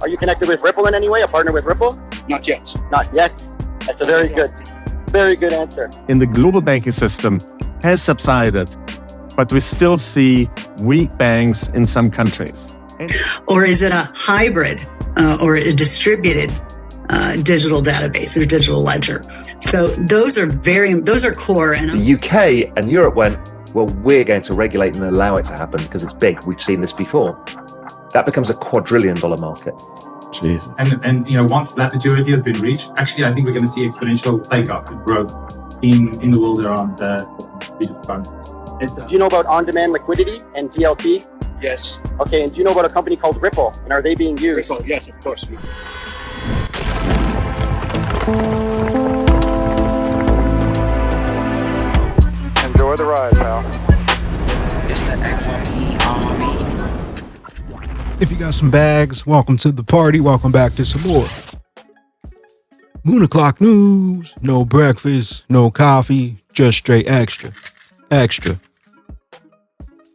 Are you connected with Ripple in any way? A partner with Ripple? Not yet. Not yet. That's a very good answer. In the global banking system has subsided, but we still see weak banks in some countries. Or is it a hybrid or a distributed digital database or digital ledger? So those are core. And the UK and Europe went, well, we're going to regulate and allow it to happen because it's big. We've seen this before. That becomes a $quadrillion market. Jesus. And once that maturity has been reached, actually, I think we're going to see exponential take-up and growth in the world around digital currencies. Do you know about on-demand liquidity and DLT? Yes. Okay, and do you know about a company called Ripple? And are they being used? Ripple, yes, of course. Enjoy the ride, pal. It's the XRP army. If you got some bags, welcome to the party. Welcome back to some more Moon o'clock news. No breakfast, no coffee, just straight extra.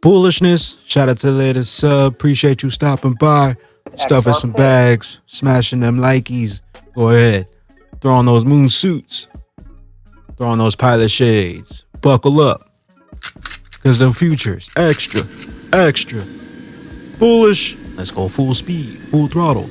Bullishness. Shout out to the latest sub. Appreciate you stopping by. Stuffing some bags, smashing them likies. Go ahead. Throw on those moon suits. Throw on those pilot shades. Buckle up. Because the future's extra. Bullish. Let's go full speed, full throttle.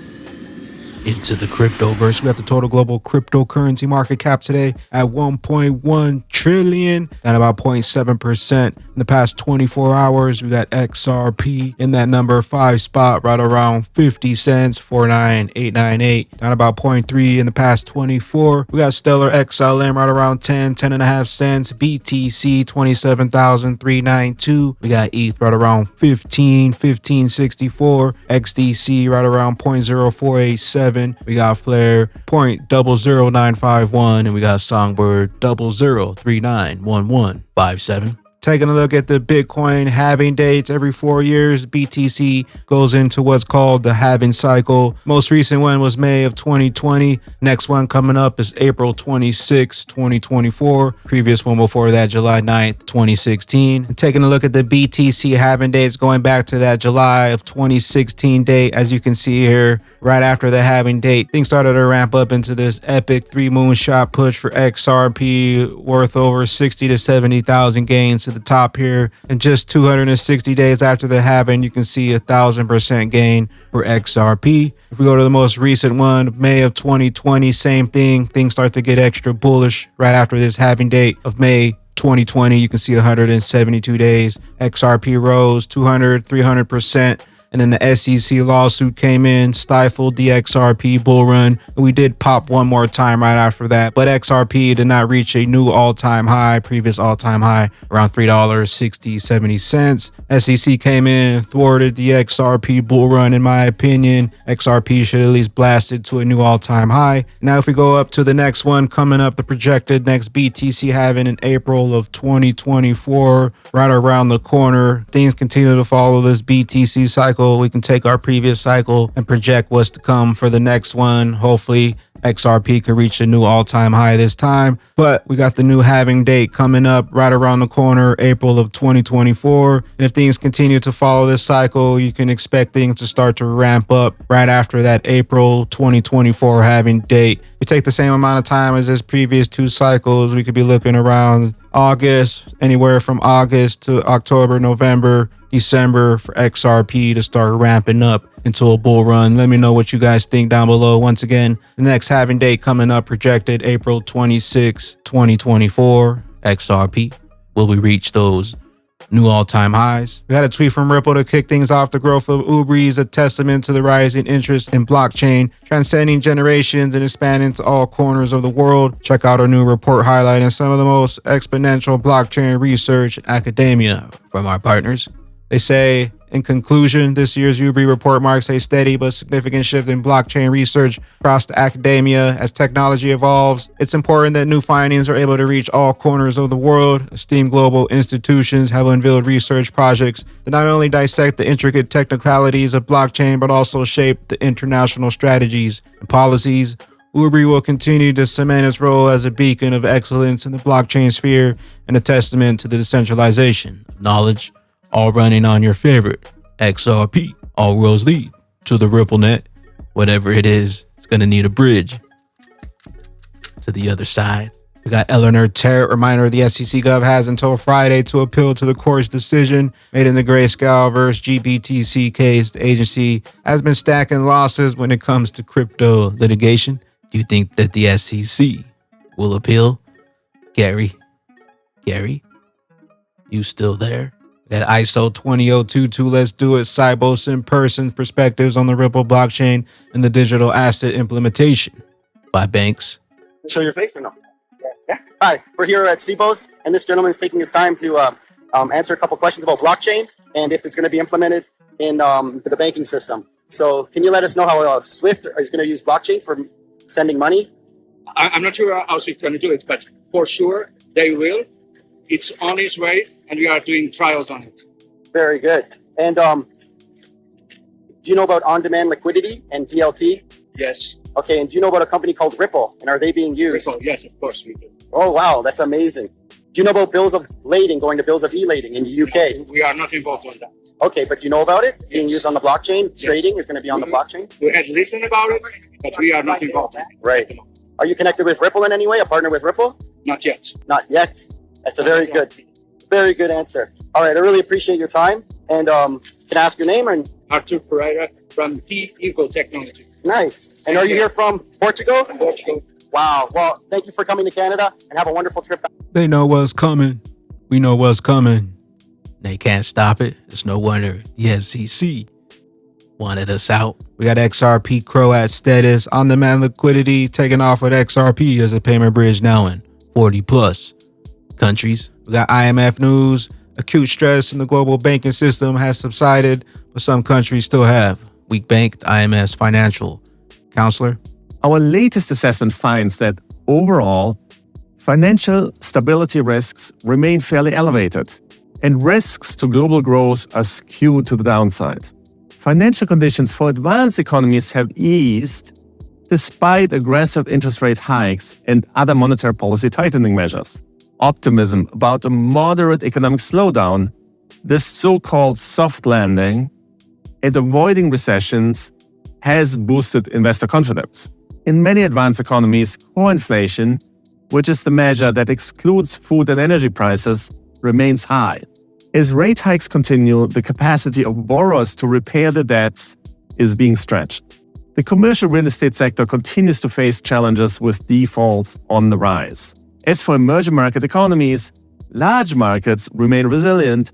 Into the cryptoverse. We got the total global cryptocurrency market cap today at 1.1 trillion, down about 0.7%. In the past 24 hours, we got XRP in that number 5 spot, right around 50 cents, 49898, down about 0.3 in the past 24. We got Stellar XLM right around 10.5 cents. BTC 27,392. We got ETH right around 15.64. XDC right around 0.0487. We got Flare 0.00951, and we got Songbird 00391157. Taking a look at the Bitcoin halving dates, every 4 years, BTC goes into what's called the halving cycle. Most recent one was May of 2020. Next one coming up is April 26, 2024. Previous one before that, July 9th, 2016. And taking a look at the BTC halving dates going back to that July of 2016 date, as you can see here, right after the halving date, things started to ramp up into this epic 3 moonshot push for XRP, worth over 60 to 70,000 gains to the top here. And just 260 days after the halving, you can see 1,000% gain for XRP. If we go to the most recent one, May of 2020, same thing. Things start to get extra bullish right after this halving date of May 2020. You can see 172 days. XRP rose 200-300%. And then the SEC lawsuit came in, stifled the XRP Bullrun. And we did pop one more time right after that. But XRP did not reach a new all-time high, previous all-time high, around $3.70. SEC came in, thwarted the XRP Bullrun, in my opinion. XRP should at least blast it to a new all-time high. Now, if we go up to the next one, coming up, the projected next BTC halving in April of 2024, right around the corner. Things continue to follow this BTC cycle. We can take our previous cycle and project what's to come for the next one. Hopefully XRP could reach a new all-time high this time, but we got the new halving date coming up right around the corner, April of 2024. And if things continue to follow this cycle, you can expect things to start to ramp up right after that April 2024 halving date. If we take the same amount of time as this previous 2 cycles, we could be looking around August, anywhere from August to October, November, December for XRP to start ramping up into a bull run. Let me know what you guys think down below. Once again, the next halving date coming up, projected April 26, 2024. XRP, will we reach those new all-time highs? We had a tweet from Ripple to kick things off. The growth of Ubri is a testament to the rising interest in blockchain, transcending generations and expanding to all corners of the world. Check out our new report highlighting some of the most exponential blockchain research in academia from our partners. They say, in conclusion, this year's Ubri report marks a steady but significant shift in blockchain research across the academia. As technology evolves, it's important that new findings are able to reach all corners of the world. Esteemed global institutions have unveiled research projects that not only dissect the intricate technicalities of blockchain, but also shape the international strategies and policies. Ubri will continue to cement its role as a beacon of excellence in the blockchain sphere and a testament to the decentralization of knowledge, all running on your favorite XRP. All roads lead to the RippleNet. whatever it is, it's going to need a bridge to the other side. We got Eleanor Terrett, reminder the SEC Gov has until Friday to appeal to the court's decision made in the Grayscale versus GBTC case. The agency has been stacking losses when it comes to crypto litigation. Do you think that the SEC will appeal? Gary, you still there? We got ISO 20022, let's do it. Sibos in person perspectives on the Ripple blockchain and the digital asset implementation by banks. Show your face or no? Yeah. Hi, we're here at Sibos, and this gentleman is taking his time to answer a couple questions about blockchain and if it's going to be implemented in the banking system. So can you let us know how Swift is going to use blockchain for sending money? I'm not sure how Swift going to do it, but for sure they will. It's on its way, and we are doing trials on it. Very good. And do you know about on-demand liquidity and DLT? Yes. Okay, and do you know about a company called Ripple, and are they being used? Ripple, yes, of course we do. Oh, wow, that's amazing. Do you know about bills of lading going to bills of e-lading in the UK? We are not involved on that. Okay, but you know about it? Being Yes. used on the blockchain? Yes. Trading is going to be on the blockchain? We had listened about it, but we are not involved in it. Right. Are you connected with Ripple in any way? A partner with Ripple? Not yet. Not yet. That's a very good answer. All right, I really appreciate your time. And can I ask your name? And Arthur Pereira from Eco Technology. nice. And are you here from Portugal? Portugal. Wow. Well, thank you for coming to Canada, and have a wonderful trip back. They know what's coming. We know what's coming. They can't stop it. It's no wonder the SEC wanted us out. We got XRP Crow at status. On-demand liquidity taking off with XRP as a payment bridge now in 40 plus countries. We got IMF news. Acute stress in the global banking system has subsided, but some countries still have weak bank. The IMF's financial counselor. Our latest assessment finds that overall, financial stability risks remain fairly elevated, and risks to global growth are skewed to the downside. Financial conditions for advanced economies have eased despite aggressive interest rate hikes and other monetary policy tightening measures. Optimism about a moderate economic slowdown, this so-called soft landing, and avoiding recessions has boosted investor confidence. In many advanced economies, core inflation, which is the measure that excludes food and energy prices, remains high. As rate hikes continue, the capacity of borrowers to repay their debts is being stretched. The commercial real estate sector continues to face challenges with defaults on the rise. As for emerging market economies, large markets remain resilient,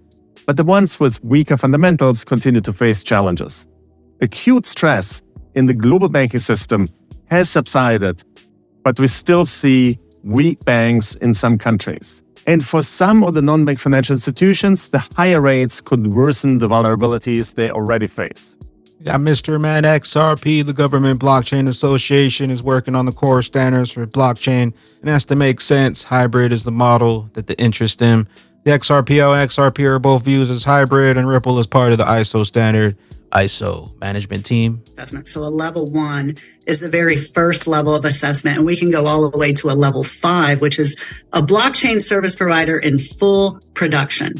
but the ones with weaker fundamentals continue to face challenges. Acute stress in the global banking system has subsided, but we still see weak banks in some countries. And for some of the non-bank financial institutions, the higher rates could worsen the vulnerabilities they already face. We got Mr. Man XRP, the Government Blockchain Association, is working on the core standards for blockchain and has to make sense. Hybrid is the model that the interest in. The XRPO and XRP are both used as hybrid, and Ripple is part of the ISO standard. ISO management team. Assessment. So a level 1 is the very first level of assessment, and we can go all the way to a level 5, which is a blockchain service provider in full production.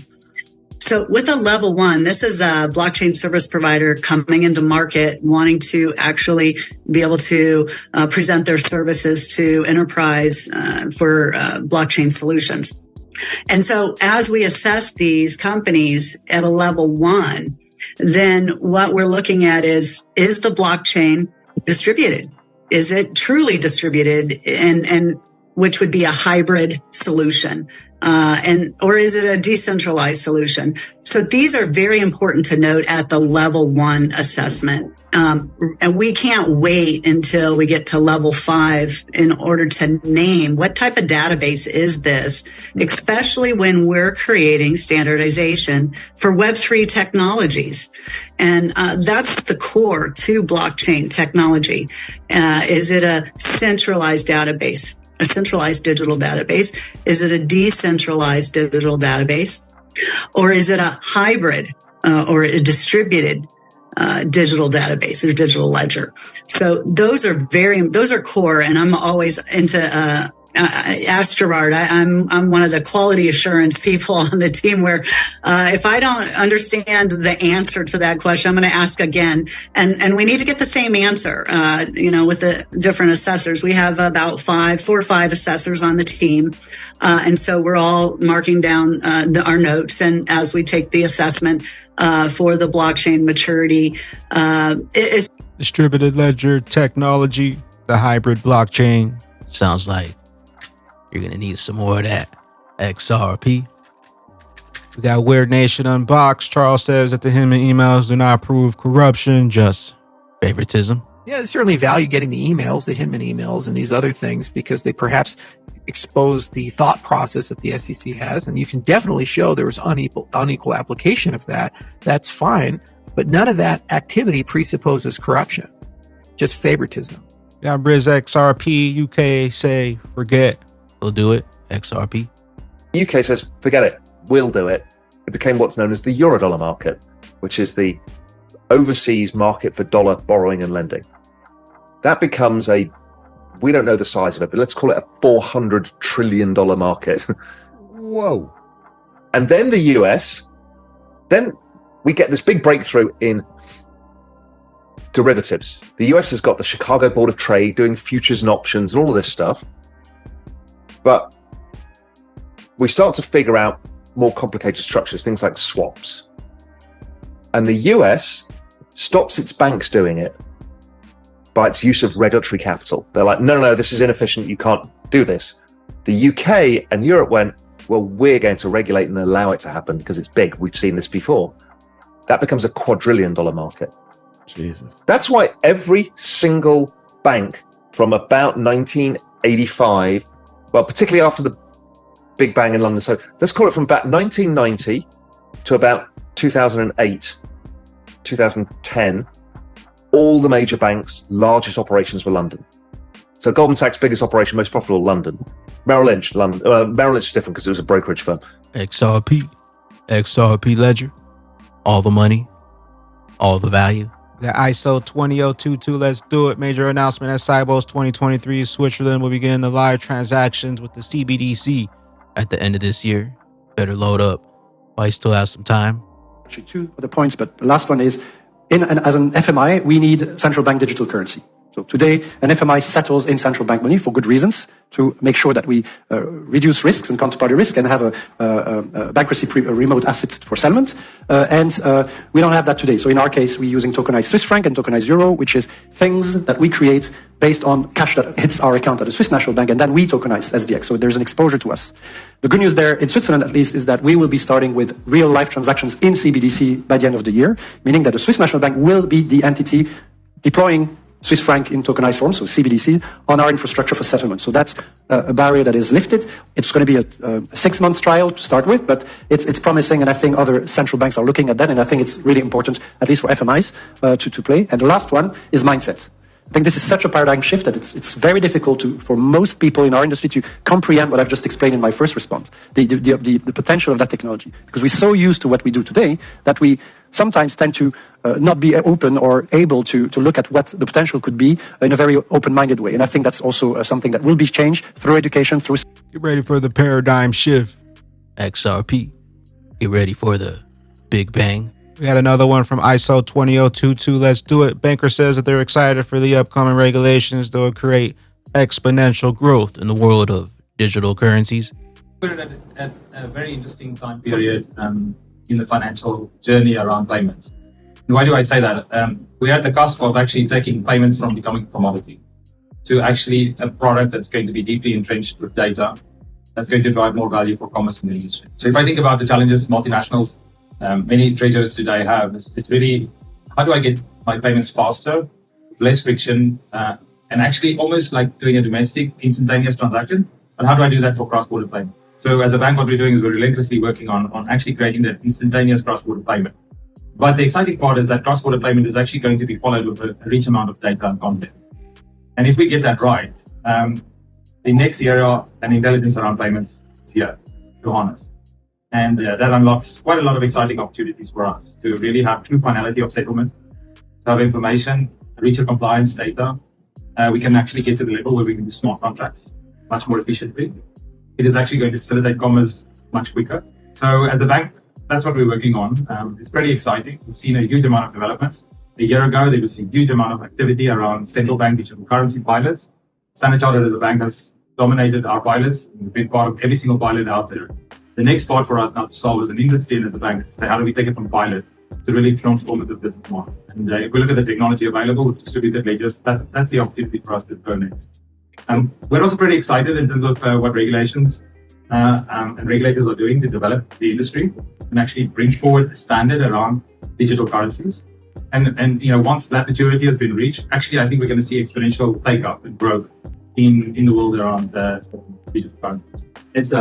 So with a level 1, this is a blockchain service provider coming into market, wanting to actually be able to present their services to enterprise for blockchain solutions. And so as we assess these companies at a level 1, then what we're looking at is the blockchain distributed? Is it truly distributed, and which would be a hybrid solution? Or is it a decentralized solution? So these are very important to note at the level 1 assessment. And we can't wait until we get to level 5 in order to name what type of database is this, especially when we're creating standardization for Web3 technologies. And that's the core to blockchain technology. Is it a centralized database? A centralized digital database? Is it a decentralized digital database? Or is it a hybrid or a distributed digital database or digital ledger? So those are core, and I'm always into ask Gerard. I'm one of the quality assurance people on the team where if I don't understand the answer to that question, I'm going to ask again. And we need to get the same answer, with the different assessors. We have about 4 or 5 assessors on the team. And so we're all marking down our notes. And as we take the assessment for the blockchain maturity, it's distributed ledger technology, the hybrid blockchain. Sounds like you're going to need some more of that XRP. We got Weird Nation Unboxed. Charles says that the Hinman emails do not prove corruption, just favoritism. Yeah, I certainly value getting the emails, the Hinman emails, and these other things because they perhaps expose the thought process that the SEC has. And you can definitely show there was unequal application of that. That's fine. But none of that activity presupposes corruption, just favoritism. Yeah, Briz XRP, UK say, forget. We'll do it, XRP. The UK says, forget it, we'll do it. It became what's known as the eurodollar market, which is the overseas market for dollar borrowing and lending. That becomes we don't know the size of it, but let's call it a $400 trillion market. Whoa. And then the US, then we get this big breakthrough in derivatives. The US has got the Chicago Board of Trade doing futures and options and all of this stuff. But we start to figure out more complicated structures, things like swaps. And the US stops its banks doing it by its use of regulatory capital. They're like, no, this is inefficient. You can't do this. The UK and Europe went, well, we're going to regulate and allow it to happen because it's big. We've seen this before. That becomes a quadrillion-dollar market. Jesus. That's why every single bank from about 1985, well, particularly after the Big Bang in London, so let's call it from about 1990 to about 2008, 2010, all the major banks' largest operations were London. So Goldman Sachs' biggest operation, most profitable, London. Merrill Lynch, London. Merrill Lynch is different because it was a brokerage firm. XRP ledger, all the money, all the value. The ISO 20022, let's do it. Major announcement at Sibos 2023. Switzerland will begin the live transactions with the CBDC at the end of this year. Better load up while you still have some time. Actually, 2 other points, but the last one is, as an FMI, we need central bank digital currency. So today, an FMI settles in central bank money for good reasons, to make sure that we reduce risks and counterparty risk and have a bankruptcy remote asset for settlement. And we don't have that today. So in our case, we're using tokenized Swiss franc and tokenized euro, which is things that we create based on cash that hits our account at the Swiss National Bank, and then we tokenize SDX. So there's an exposure to us. The good news there, in Switzerland at least, is that we will be starting with real life transactions in CBDC by the end of the year, meaning that the Swiss National Bank will be the entity deploying Swiss franc in tokenized form, so CBDC, on our infrastructure for settlement. So that's a barrier that is lifted. It's going to be a 6-month trial to start with, but it's promising, and I think other central banks are looking at that, and I think it's really important, at least for FMIs, to play. And the last one is mindset. I think this is such a paradigm shift that it's very difficult for most people in our industry to comprehend what I've just explained in my first response, the potential of that technology. Because we're so used to what we do today that we sometimes tend to not be open or able to look at what the potential could be in a very open-minded way. And I think that's also something that will be changed through education, through... Get ready for the paradigm shift. XRP, get ready for the Big Bang. We had another one from ISO 20022. Let's do it. Banker says that they're excited for the upcoming regulations that will create exponential growth in the world of digital currencies. We're at a very interesting time period in the financial journey around payments. And why do I say that? We're at the cusp of actually taking payments from becoming a commodity to actually a product that's going to be deeply entrenched with data that's going to drive more value for commerce in the industry. So if I think about the challenges multinationals, many treasurers today have, it's really, how do I get my payments faster, less friction, and actually almost like doing a domestic instantaneous transaction, but how do I do that for cross-border payments? So as a bank, what we're doing is we're relentlessly working on actually creating that instantaneous cross-border payment. But the exciting part is that cross-border payment is actually going to be followed with a rich amount of data and content. And if we get that right, the next era and intelligence around payments is here to harness. And that unlocks quite a lot of exciting opportunities for us to really have true finality of settlement, to have information, richer compliance data. We can actually get to the level where we can do smart contracts. much more efficiently. It is actually going to facilitate commerce much quicker. So as a bank, that's what we're working on. It's pretty exciting. We've seen a huge amount of developments. A year ago, there was a huge amount of activity around central bank digital currency pilots. Standard Chartered as a bank has dominated our pilots. We've been part of every single pilot out there. The next part for us now to solve as an industry and as a bank is to say, how do we take it from pilot to really transform the business model? And if we look at the technology available with distributed ledgers, that's the opportunity for us to go next. We're also pretty excited in terms of what regulations and regulators are doing to develop the industry and actually bring forward a standard around digital currencies. And once that maturity has been reached, actually, I think we're going to see exponential take-up and growth in the world around digital currencies. It's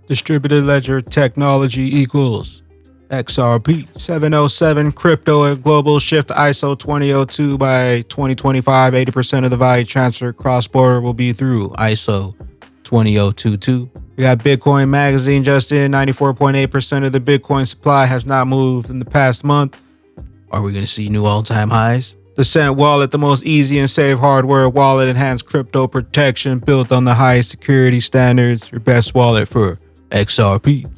Distributed ledger technology equals XRP 707 crypto at global shift to ISO 2002 by 2025. 80% of the value transfer cross-border will be through ISO 20022. We got Bitcoin Magazine just in. 94.8% of the Bitcoin supply has not moved in the past month. Are we going to see new all-time highs? The Cent Wallet, the most easy and safe hardware wallet, enhanced crypto protection built on the highest security standards. Your best wallet for XRP,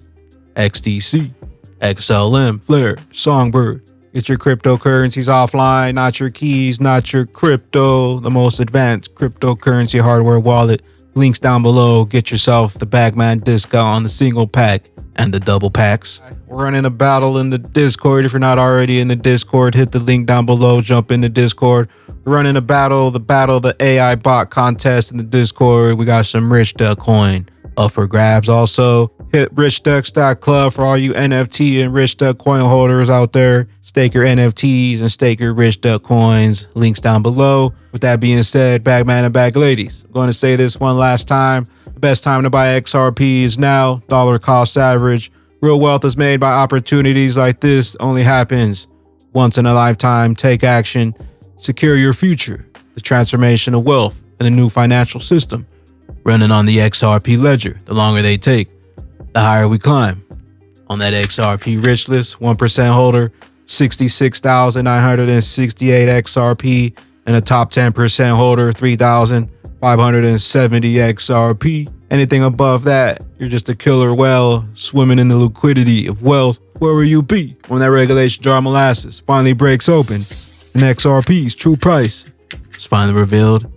XDC, XLM, Flare, Songbird. Get your cryptocurrencies offline, not your keys, not your crypto. The most advanced cryptocurrency hardware wallet. Links down below. Get yourself the Bagman discount on the single pack and the double packs. We're running a battle in the Discord. If you're not already in the Discord, hit the link down below, jump in the Discord. We're running a battle, the AI bot contest in the Discord. We got some Rich Duck coin up for grabs. Also, hit richducks.club for all you NFT and Rich Duck coin holders out there. Stake your NFTs and stake your Rich Duck coins. Links down below. With that being said, Bagman and Bag Ladies, I'm going to say this one last time. The best time to buy XRP is now. Dollar cost average. Real wealth is made by opportunities like this. Only happens once in a lifetime. Take action. Secure your future. The transformation of wealth and the new financial system. Running on the XRP ledger. The longer they take, the higher we climb. On that XRP rich list, 1% holder, 66,968 XRP, and a top 10% holder, 3,570 XRP. Anything above that, you're just a killer whale swimming in the liquidity of wealth. Where will you be when that regulation jar molasses finally breaks open and XRP's true price is finally revealed?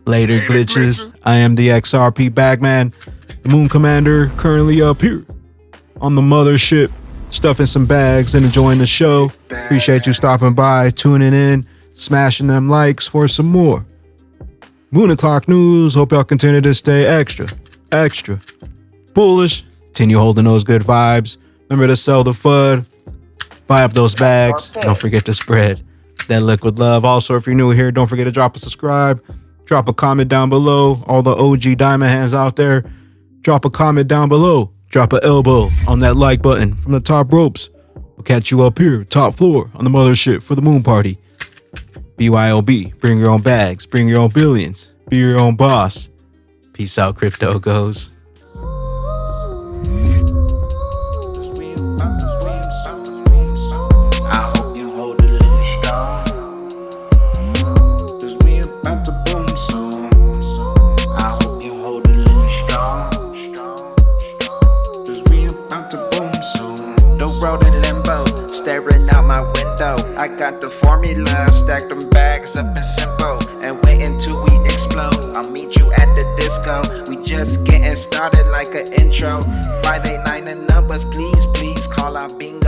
Later glitches. I am the XRP Bagman, the Moon Commander, currently up here on the mothership, stuffing some bags and enjoying the show. Appreciate you stopping by, tuning in, smashing them likes for some more Moon O'Clock news. Hope y'all continue to stay extra bullish. Continue holding those good vibes. Remember to sell the FUD, buy up those bags. Don't forget to spread that liquid love. Also, if you're new here, don't forget to drop a subscribe. Drop a comment down below. All the OG diamond hands out there, drop a comment down below. Drop an elbow on that like button from the top ropes. We'll catch you up here, top floor, on the mothership for the moon party. BYOB, bring your own bags, bring your own billions, be your own boss. Peace out, crypto goes. Staring out my window, I got the formula, stack them bags up and simple, and wait until we explode. I'll meet you at the disco, we just getting started like an intro. 589 the numbers, please, call out bingo.